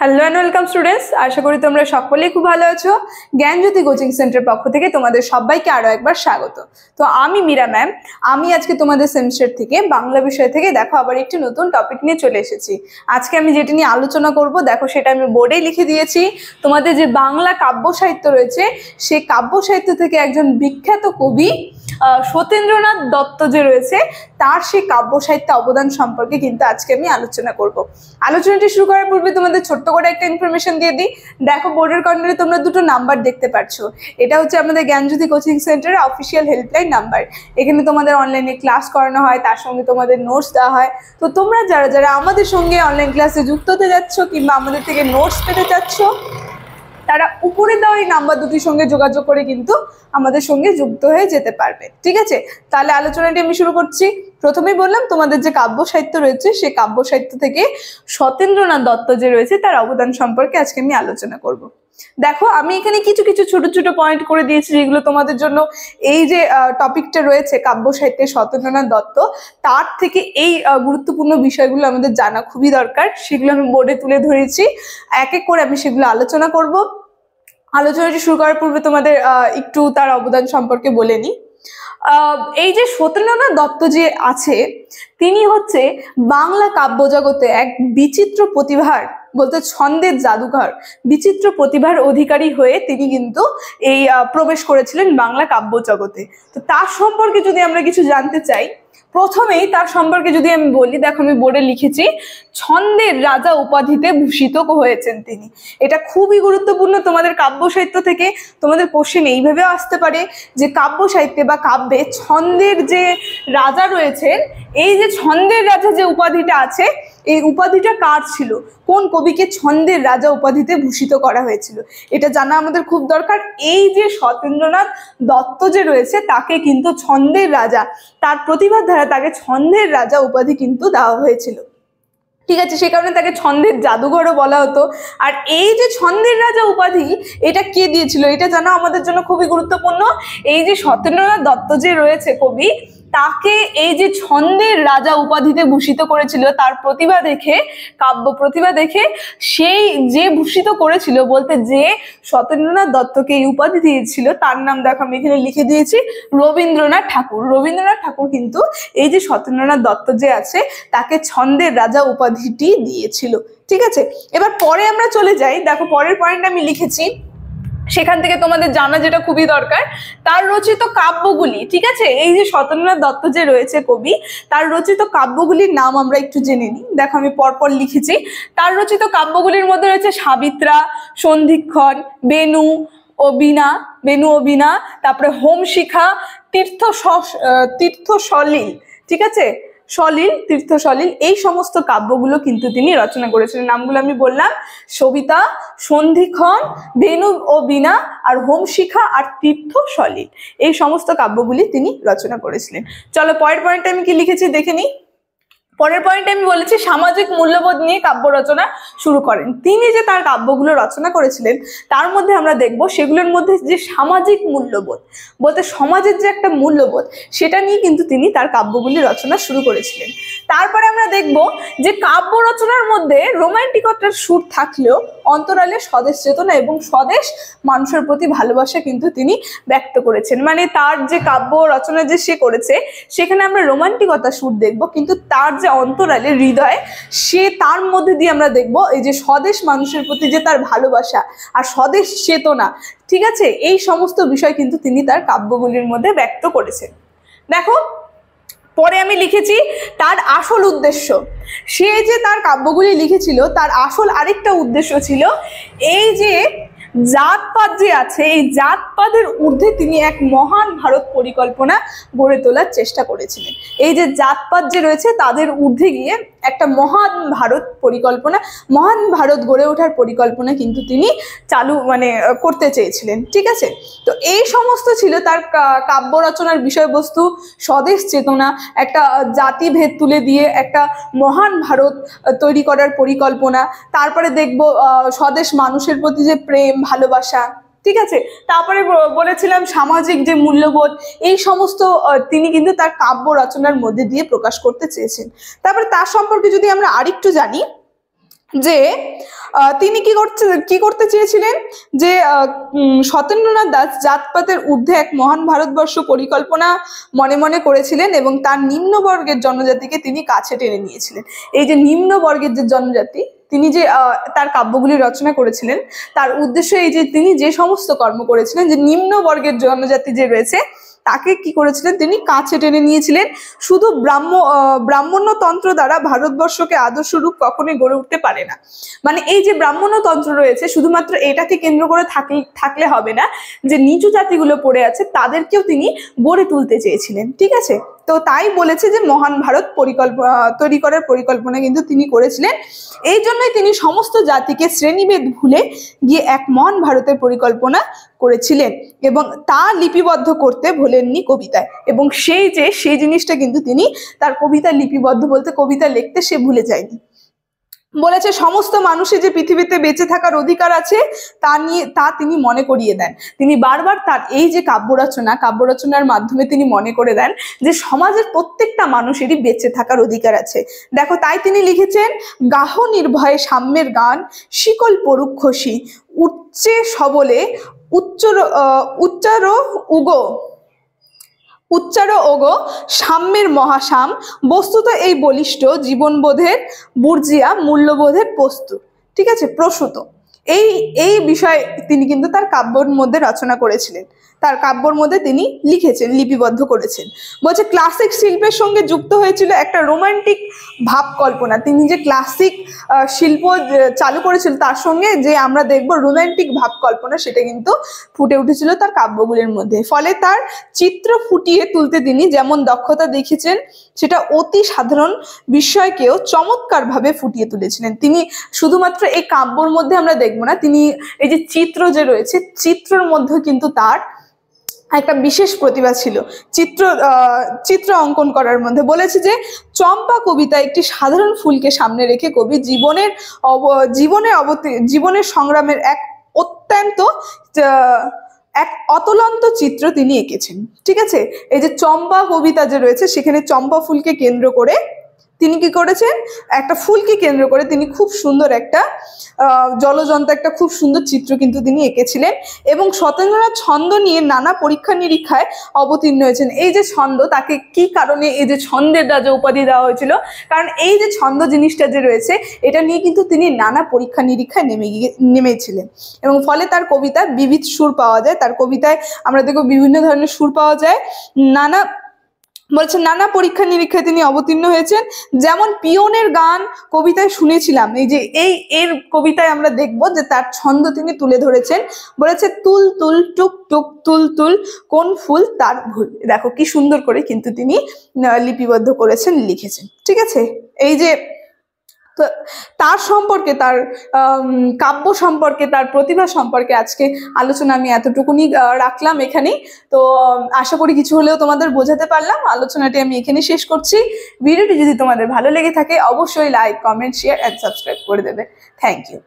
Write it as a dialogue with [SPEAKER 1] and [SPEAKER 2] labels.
[SPEAKER 1] Hello and welcome students, আশা করি তোমরা সকলেই খুব ভালো আছো। জ্ঞানজ্যোতি কোচিং সেন্টারের পক্ষ থেকে তোমাদের সবাইকে আরো একবার স্বাগত। তো আমি মীরা ম্যাম, আমি আজকে তোমাদের সেমিস্টার থেকে বাংলা বিষয় থেকে দেখো আবার একটি নতুন টপিক নিয়ে চলে এসেছি। আজকে আমি যেটা নিয়ে আলোচনা করব দেখো সেটা আমি বোর্ডেই লিখে দিয়েছি। তোমাদের যে বাংলা কাব্য সাহিত্য রয়েছে সেই কাব্য সাহিত্য থেকে একজন বিখ্যাত কবি সত্যেন্দ্রনাথ দত্ত যে রয়েছে তার সেই কাব্য সাহিত্য অবদান সম্পর্কে কিন্তু আজকে আমি আলোচনা করব। আলোচনাটি শুরু করার পূর্বে তোমাদের ছোট্ট করে একটা ইনফরমেশন দিয়ে দিই। দেখো বোর্ডের কর্নারে তোমরা দুটো নাম্বার দেখতে পাচ্ছ। এটা হচ্ছে আমাদের জ্ঞানজ্যোতি কোচিং সেন্টারের অফিসিয়াল হেল্পলাইন নাম্বার। এখানে তোমাদের অনলাইনে ক্লাস করানো হয়, তার সঙ্গে তোমাদের নোটস দেওয়া হয়। তো তোমরা যারা যারা আমাদের সঙ্গে অনলাইন ক্লাসে যুক্ত হতে যাচ্ছ কিংবা আমাদের থেকে নোটস পেতে চাচ্ছ, তারা উপরে দেওয়া এই নাম্বার দুটির সঙ্গে যোগাযোগ করে কিন্তু আমাদের সঙ্গে যুক্ত হয়ে যেতে পারবে। ঠিক আছে, তাহলে আলোচনাটি আমি শুরু করছি। প্রথমেই বললাম তোমাদের যে কাব্য সাহিত্য রয়েছে সেই কাব্য সাহিত্য থেকে সত্যেন্দ্রনাথ দত্ত যে রয়েছে তার অবদান সম্পর্কে আজকে আমি আলোচনা করব। দেখো আমি এখানে কিছু কিছু ছোট ছোট পয়েন্ট করে দিয়েছি যেগুলো তোমাদের জন্য এই যে টপিকটা রয়েছে কাব্য সাহিত্যে সত্যেন্দ্রনাথ দত্ত, তার থেকে এই গুরুত্বপূর্ণ বিষয়গুলো আমাদের জানা খুবই দরকার। সেগুলো আমি বোর্ডে তুলে ধরেছি, এক এক করে আমি সেগুলো আলোচনা করব। আলোচনাটি শুরু করার পূর্বে তোমাদের একটু তার অবদান সম্পর্কে বলে নিই। এই যে সত্যেন্দ্রনাথ দত্ত যে আছে, তিনি হচ্ছে বাংলা কাব্য জগতে এক বিচিত্র প্রতিভার, বলতে ছন্দের জাদুঘর, বিচিত্র প্রতিভার অধিকারী হয়ে তিনি কিন্তু এই প্রবেশ করেছিলেন বাংলা কাব্য জগতে। তো তার সম্পর্কে যদি আমরা কিছু জানতে চাই, প্রথমেই তার সম্পর্কে যদি আমি বলি, দেখো আমি বোর্ডে লিখেছি ছন্দের রাজা উপাধিতে ভূষিত হয়েছেন তিনি। এটা খুবই গুরুত্বপূর্ণ। তোমাদের কাব্য সাহিত্য থেকে তোমাদের কোশ্চেন এইভাবেও আসতে পারে যে কাব্য সাহিত্যে বা কাব্যে ছন্দের যে রাজা রয়েছেন, এই যে ছন্দের রাজা যে উপাধিটা আছে, এই উপাধিটা কার ছিল, কোন কবিকে ছন্দের রাজা উপাধিতে ভূষিত করা হয়েছিল, এটা জানা আমাদের খুব দরকার। এই যে সত্যেন্দ্রনাথ দত্ত যে রয়েছে তাকে কিন্তু ছন্দের রাজা, তার প্রতিভার দ্বারা তাকে ছন্দের রাজা উপাধি কিন্তু দেওয়া হয়েছিল। ঠিক আছে, সেই কারণে তাকে ছন্দের জাদুঘরও বলা হতো। আর এই যে ছন্দের রাজা উপাধি, এটা কে দিয়েছিল এটা জানা আমাদের জন্য খুবই গুরুত্বপূর্ণ। এই যে সত্যেন্দ্রনাথ দত্ত যে রয়েছে কবি, তাকে এই যে ছন্দের রাজা উপাধিতে ভূষিত করেছিল, তার প্রতিভা দেখে, কাব্য প্রতিভা দেখে সেই যে ভূষিত করেছিল, বলতে যে সত্যেন্দ্রনাথ দত্তকে এই উপাধি দিয়েছিল তার নাম দেখো আমি এখানে লিখে দিয়েছি রবীন্দ্রনাথ ঠাকুর। রবীন্দ্রনাথ ঠাকুর কিন্তু এই যে সত্যেন্দ্রনাথ দত্ত যে আছে তাকে ছন্দের রাজা উপাধিটি দিয়েছিল। ঠিক আছে, এবার পরে আমরা চলে যাই। দেখো পরের পয়েন্ট আমি লিখেছি, সেখান থেকে তোমাদের জানা যেটা খুবই দরকার, তার রচিত কাব্যগুলি। ঠিক আছে, এই যে সত্যেন্দ্রনাথ দত্ত যে রয়েছে কবি, তার রচিত কাব্যগুলির নাম আমরা একটু জেনে নিই। দেখো আমি পরপর লিখেছি। তার রচিত কাব্যগুলির মধ্যে রয়েছে সাবিত্রা, সন্ধিক্ষণ, বেনু ও বীণা, তারপরে হোমশিখা, তীর্থ সলিল। ঠিক আছে, সলিল, তীর্থ সলিল, এই সমস্ত কাব্যগুলো কিন্তু তিনি রচনা করেছিলেন। নামগুলো আমি বললাম, সবিতা, সন্ধিক্ষণ, বেনু ও বীণা, আর হোমশিখা আর তীর্থ সলিল, এই সমস্ত কাব্যগুলি তিনি রচনা করেছিলেন। চলো পরের পয়েন্টে আমি কি লিখেছি দেখে নিই। পরের পয়েন্টে আমি বলেছি সামাজিক মূল্যবোধ নিয়ে কাব্য রচনা শুরু করেন। তিনি যে তার কাব্যগুলো রচনা করেছিলেন তার মধ্যে আমরা দেখব সেগুলোর মধ্যে যে সামাজিক মূল্যবোধ, বলতে সমাজের যে একটা মূল্যবোধ, সেটা নিয়ে কিন্তু তিনি তার কাব্যগুলি রচনা শুরু করেছিলেন। তারপরে আমরা দেখব যে কাব্য রচনার মধ্যে রোমান্টিকতার সুর থাকলেও অন্তরালে স্বদেশ চেতনা এবং স্বদেশ মানুষের প্রতি ভালোবাসা কিন্তু তিনি ব্যক্ত করেছেন। মানে তার যে কাব্য রচনা যে সে করেছে সেখানে আমরা রোমান্টিকতার সুর দেখব, কিন্তু তার যে অন্তরালে হৃদয়, সে তার মধ্যে দিয়ে আমরা দেখব এই যে স্বদেশ মানুষের প্রতি যে তার ভালোবাসা আর স্বদেশ চেতনা। ঠিক আছে, এই সমস্ত বিষয় কিন্তু তিনি তার কাব্যগুলির মধ্যে ব্যক্ত করেছেন। দেখো পরে আমি লিখেছি তার আসল উদ্দেশ্য। সে যে তার কাব্যগুলি লিখেছিল তার আসল আরেকটা উদ্দেশ্য ছিল এই যে জাতপাত যে আছে, এই জাতপাতের ঊর্ধ্বে তিনি এক মহান ভারত পরিকল্পনা গড়ে তোলার চেষ্টা করেছিলেন। এই যে জাতপাত যে রয়েছে তাদের ঊর্ধ্বে গিয়ে একটা মহান ভারত পরিকল্পনা, মহান ভারত গড়ে ওঠার পরিকল্পনা কিন্তু তিনি করতে চেয়েছিলেন। ঠিক আছে, তো এই সমস্ত ছিল তার কাব্য রচনার বিষয়বস্তু, স্বদেশ চেতনা, একটা জাতিভেদ তুলে দিয়ে একটা মহান ভারত তৈরি করার পরিকল্পনা। তারপরে দেখব স্বদেশ মানুষের প্রতি যে প্রেম ভালোবাসা। ঠিক আছে, তারপরে বলেছিলাম সামাজিক যে মূল্যবোধ, এই সমস্ত তিনি কিন্তু তার কাব্য রচনার মধ্যে দিয়ে প্রকাশ করতে চেয়েছেন। তারপরে তার সম্পর্কে যদি আমরা আরেকটু জানি, যে তিনি কি করতে চেয়েছিলেন, যে সত্যেন্দ্রনাথ দাস জাতপাতের ঊর্ধ্বে এক মহান ভারতবর্ষ পরিকল্পনা মনে মনে করেছিলেন এবং তার নিম্ন বর্গের জনজাতিকে তিনি কাছে টেনে নিয়েছিলেন। এই যে নিম্ন বর্গের যে জনজাতি, তিনি যে তার কাব্যগুলি রচনা করেছিলেন, তার উদ্দেশ্য এই যে তিনি যে সমস্ত কর্ম করেছিলেন, যে নিম্ন বর্গের জনজাতি যে রয়েছে তাকে কি করেছিলেন, তিনি কাছে টেনে নিয়েছিলেন। শুধু ব্রাহ্মণ্যতন্ত্র দ্বারা ভারতবর্ষকে আদর্শ রূপ কখনোই গড়ে উঠতে পারে না। মানে এই যে ব্রাহ্মণ্যতন্ত্র রয়েছে, শুধুমাত্র এটাকে কেন্দ্র করে থাকলে হবে না, যে নিচু জাতিগুলো পড়ে আছে তাদেরকেও তিনি গড়ে তুলতে চেয়েছিলেন। ঠিক আছে, তো তাই বলেছে যে মহান ভারত তৈরি করার পরিকল্পনা কিন্তু তিনি করেছিলেন। এই জন্যই তিনি সমস্ত জাতিকে শ্রেণীভেদ ভুলে গিয়ে এক মহান ভারতের পরিকল্পনা করেছিলেন এবং তা লিপিবদ্ধ করতে ভোলেননি কবিতায়। এবং সেই জিনিসটা কিন্তু তিনি তার কবিতা লিপিবদ্ধ বলতে, কবিতা লিখতে সে ভুলে যায়নি। বলেছে সমস্ত মানুষের যে পৃথিবীতে বেঁচে থাকার অধিকার আছে তা তিনি মনে করিয়ে দেন। তিনি বারবার তার এই যে কাব্যরচনার মাধ্যমে তিনি মনে করে দেন যে সমাজের প্রত্যেকটা মানুষেরই বেঁচে থাকার অধিকার আছে। দেখো, তাই তিনি লিখেছেন, গাহ নির্ভয়ে সাম্যের গান, শিকল পড়ুক খসি, উচ্চে সবলে উচ্চার ওগো সাম্যের মহাসাম, বস্তুত এই বলিষ্ঠ জীবনবোধের বুর্জিয়া মূল্যবোধের প্রস্তুত। ঠিক আছে, প্রসূত। এই বিষয় তিনি কিন্তু তার কাব্যের মধ্যে রচনা করেছিলেন, তার কাব্যের মধ্যে তিনি লিখেছেন, লিপিবদ্ধ করেছেন। বলছে ক্লাসিক শিল্পের সঙ্গে যুক্ত হয়েছিল একটা রোমান্টিক ভাব কল্পনা। তিনি যে ক্লাসিক শিল্প চালু করেছিল, তার সঙ্গে যে আমরা দেখবো রোমান্টিক ভাব কল্পনা, সেটা কিন্তু ফুটে উঠেছিল তার কাব্যগুলির মধ্যে। ফলে তার চিত্র ফুটিয়ে তুলতে তিনি যেমন দক্ষতা দেখিয়েছেন, সেটা অতি সাধারণ বিষয়কেও চমৎকারভাবে ফুটিয়ে তুলেছিলেন। তিনি শুধুমাত্র এই কাব্যর মধ্যে আমরা দেখবো না, তিনি এই যে চিত্র যে রয়েছে, চিত্রের মধ্যে কিন্তু তার একটা বিশেষ প্রতিভা ছিল চিত্র অঙ্কন করার মধ্যে। বলেছে যে চম্পা কবিতা একটি সাধারণ ফুলকে সামনে রেখে কবি জীবনের সংগ্রামের এক অতলন্ত চিত্র তিনি এঁকেছেন। ঠিক আছে, এই যে চম্পা কবিতা যে রয়েছে, সেখানে চম্পা ফুলকে কেন্দ্র করে তিনি কি করেছেন, একটা ফুলকে কেন্দ্র করে তিনি খুব সুন্দর একটা জলজন্ত একটা খুব সুন্দর চিত্র কিন্তু তিনি এঁকেছিলেন। এবং সত্যেন্দ্রনাথ ছন্দ নিয়ে নানা পরীক্ষা নিরীক্ষায় অবতীর্ণ হয়েছেন। এই যে ছন্দ, তাকে কি কারণে এই যে ছন্দের রাজা উপাধি দেওয়া হয়েছিল, কারণ এই যে ছন্দ জিনিসটা যে রয়েছে, এটা নিয়ে কিন্তু তিনি নানা পরীক্ষা নিরীক্ষায় নেমেছিলেন। এবং ফলে তার কবিতায় বিবিধ সুর পাওয়া যায়। তার কবিতায় আমরা দেখব বিভিন্ন ধরনের সুর পাওয়া যায়। নানা পরীক্ষা নিরীক্ষায় তিনি অবতীর্ণ হয়েছেন। যেমন পিয়নের গান কবিতায় শুনেছিলাম, এই যে এর কবিতায় আমরা দেখব যে তার ছন্দ তিনি তুলে ধরেছেন। বলেছে তুল তুল টুক টুক তুল তুল, কোন ফুল তার ভুল। দেখো কি সুন্দর করে কিন্তু তিনি লিপিবদ্ধ করেছেন, লিখেছেন। ঠিক আছে, এই যে তো তার সম্পর্কে, তার কাব্য সম্পর্কে, তার প্রতিভা সম্পর্কে আজকে আলোচনা আমি এতটুকুনি রাখলাম এখানেই। তো আশা করি কিছু হলেও তোমাদের বোঝাতে পারলাম। আলোচনাটি আমি এখানে শেষ করছি। ভিডিওটি যদি তোমাদের ভালো লেগে থাকে অবশ্যই like, comment, share and subscribe করে দেবে। Thank you.